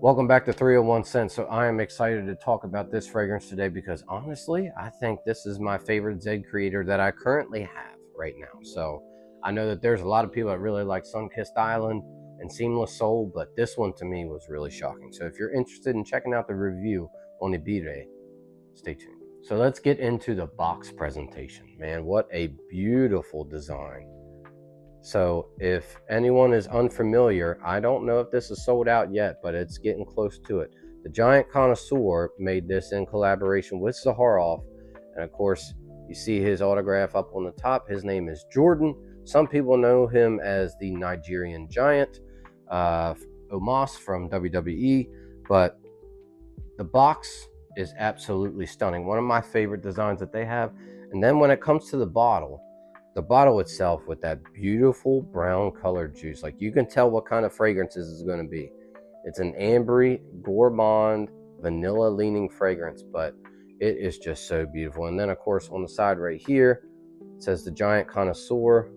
Welcome back to 301 Scents. So I am excited to talk about this fragrance today because honestly, I think this is my favorite Zed creator that I currently have right now. So I know that there's a lot of people that really like Sun-Kissed Island and Seamless Soul, but this one to me was really shocking. So if you're interested in checking out the review on Ibere, stay tuned. So let's get into the box presentation. Man, what a beautiful design. So if anyone is unfamiliar, I don't know if this is sold out yet, but it's getting close to it. The Giant Connoisseur made this in collaboration with Zaharoff. And of course, you see his autograph up on the top. His name is Jordan. Some people know him as the Nigerian Giant, Omos from WWE, but the box is absolutely stunning. One of my favorite designs that they have. And then when it comes to the bottle itself with that beautiful brown colored juice, like you can tell what kind of fragrances is going to be. It's an ambery, gourmand, vanilla leaning fragrance, but it is just so beautiful. And then of course on the side right here, it says the Giant Connoisseur,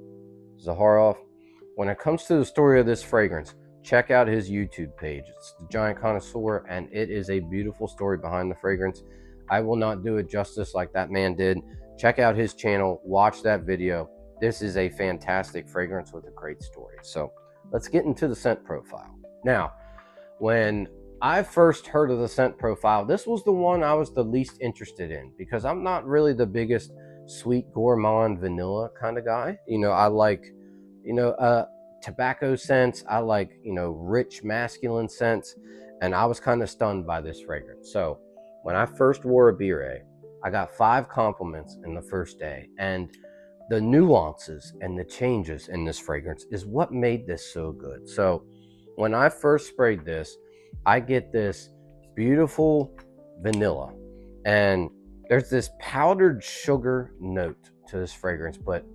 Zaharoff. When it comes to the story of this fragrance, check out his YouTube page. It's the Giant Connoisseur, and it is a beautiful story behind the fragrance. I will not do it justice like that man did. Check out his channel, watch that video. This is a fantastic fragrance with a great story. So let's get into the scent profile. Now, when I first heard of the scent profile, this was the one I was the least interested in because I'm not really the biggest sweet gourmand vanilla kind of guy. I like, tobacco scents. I like, rich masculine scents. And I was kind of stunned by this fragrance. So when I first wore Ibere, I got 5 compliments in the first day, and the nuances and the changes in this fragrance is what made this so good. So when I first sprayed this, I get this beautiful vanilla, and there's this powdered sugar note to this fragrance. But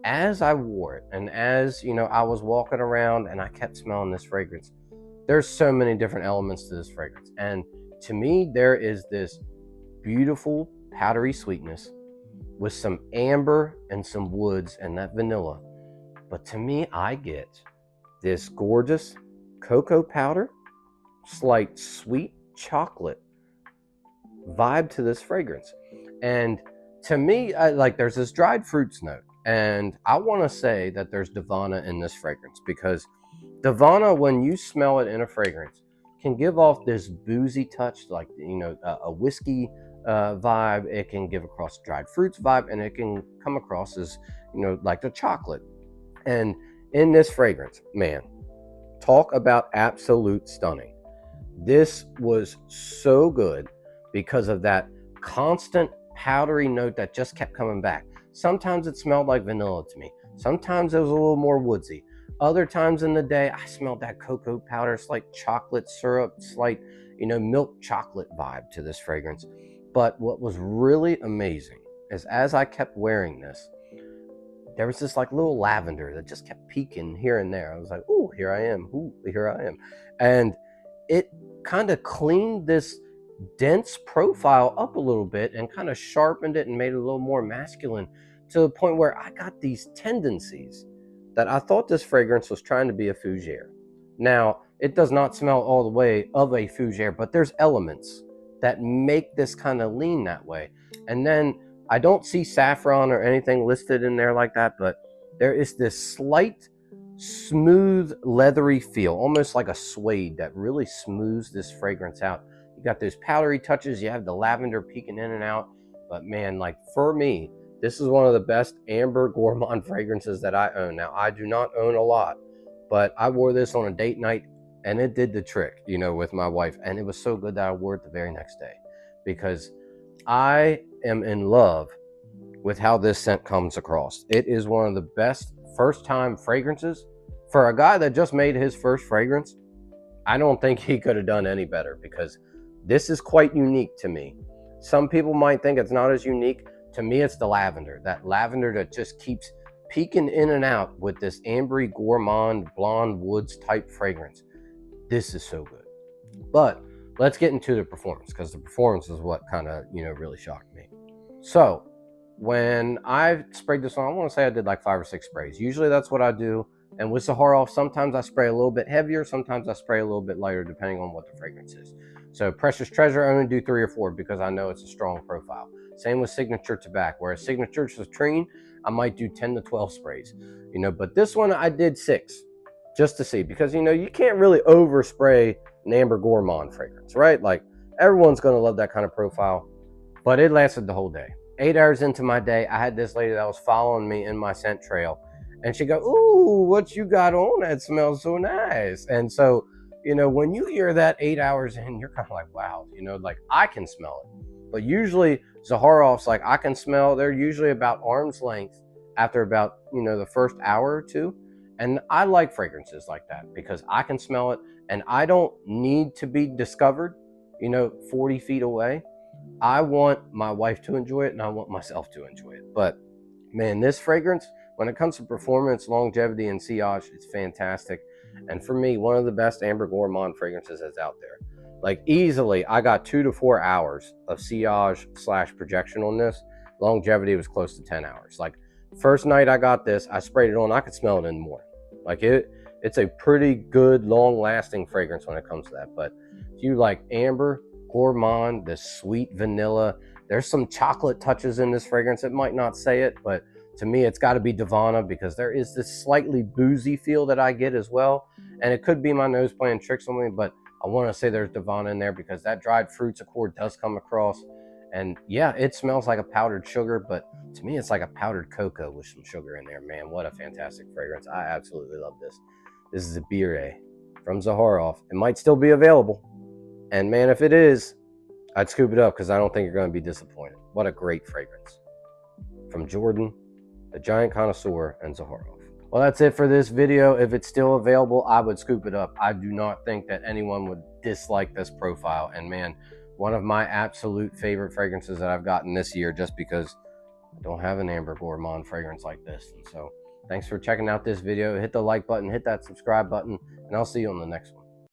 as I wore it, and as I was walking around and I kept smelling this fragrance, there's so many different elements to this fragrance. And to me, there is this beautiful powdery sweetness with some amber and some woods and that vanilla. But to me, I get this gorgeous cocoa powder, slight sweet chocolate vibe to this fragrance. And to me, there's this dried fruits note. And I want to say that there's Davana in this fragrance, because Davana, when you smell it in a fragrance, can give off this boozy touch, like a whiskey vibe. It can give across dried fruits vibe, and it can come across as like the chocolate. And in this fragrance, man, talk about absolute stunning. This was so good because of that constant powdery note that just kept coming back. Sometimes it smelled like vanilla to me. Sometimes it was a little more woodsy. Other times in the day, I smelled that cocoa powder, slight chocolate syrup, slight, milk chocolate vibe to this fragrance. But what was really amazing is as I kept wearing this, there was this like little lavender that just kept peeking here and there. I was like, "Ooh, here I am. Ooh, here I am." And it kind of cleaned this dense profile up a little bit and kind of sharpened it and made it a little more masculine, to the point where I got these tendencies that I thought this fragrance was trying to be a fougere. Now, it does not smell all the way of a fougere, but there's elements that make this kind of lean that way. And then I don't see saffron or anything listed in there like that, but there is this slight smooth leathery feel, almost like a suede, that really smooths this fragrance out. You got those powdery touches, you have the lavender peeking in and out. But man, like for me, this is one of the best amber gourmand fragrances that I own. Now, I do not own a lot, but I wore this on a date night and it did the trick, with my wife. And it was so good that I wore it the very next day, because I am in love with how this scent comes across. It is one of the best first time fragrances. For a guy that just made his first fragrance, I don't think he could have done any better, because this is quite unique to me. Some people might think it's not as unique. To me, it's the lavender. That lavender that just keeps peeking in and out with this ambery gourmand blonde woods type fragrance. This is so good. But let's get into the performance, because the performance is what kind of, really shocked me. So when I sprayed this on, I want to say I did like 5 or 6 sprays. Usually that's what I do. And with Zaharoff, sometimes I spray a little bit heavier, sometimes I spray a little bit lighter, depending on what the fragrance is. So Precious Treasure, I only do 3 or 4 because I know it's a strong profile. Same with Signature Tobacco, whereas Signature Citrine, I might do 10 to 12 sprays. But this one I did 6 just to see, because you can't really overspray an Amber Gourmand fragrance, right? Like, everyone's gonna love that kind of profile, but it lasted the whole day. 8 hours into my day, I had this lady that was following me in my scent trail, and she go, "Ooh, what you got on? That smells so nice." And so, when you hear that 8 hours in, you're kind of like, wow, like, I can smell it. But usually Zaharoff's, like, I can smell, they're usually about arm's length after about, the first hour or two. And I like fragrances like that because I can smell it and I don't need to be discovered, 40 feet away. I want my wife to enjoy it and I want myself to enjoy it. But man, this fragrance, when it comes to performance, longevity, and sillage, it's fantastic. And for me, one of the best Amber Gourmand fragrances that's out there. Like, easily, I got 2 to 4 hours of sillage / projection on this. Longevity was close to 10 hours. Like, first night I got this, I sprayed it on, I could smell it in the morning. Like, it's a pretty good, long-lasting fragrance when it comes to that. But if you like Amber Gourmand, the sweet vanilla, there's some chocolate touches in this fragrance. It might not say it, but to me, it's got to be Divana, because there is this slightly boozy feel that I get as well. And it could be my nose playing tricks on me, but I want to say there's Divana in there because that dried fruits accord does come across. And yeah, it smells like a powdered sugar, but to me, it's like a powdered cocoa with some sugar in there. Man, what a fantastic fragrance. I absolutely love this. This is Ibere from Zaharoff. It might still be available. And man, if it is, I'd scoop it up because I don't think you're going to be disappointed. What a great fragrance. From Jordan, the Giant Connoisseur, and Zaharoff. Well, that's it for this video. If it's still available, I would scoop it up. I do not think that anyone would dislike this profile. And man, one of my absolute favorite fragrances that I've gotten this year, just because I don't have an Amber Gourmand fragrance like this. And so thanks for checking out this video. Hit the like button, hit that subscribe button, and I'll see you on the next one.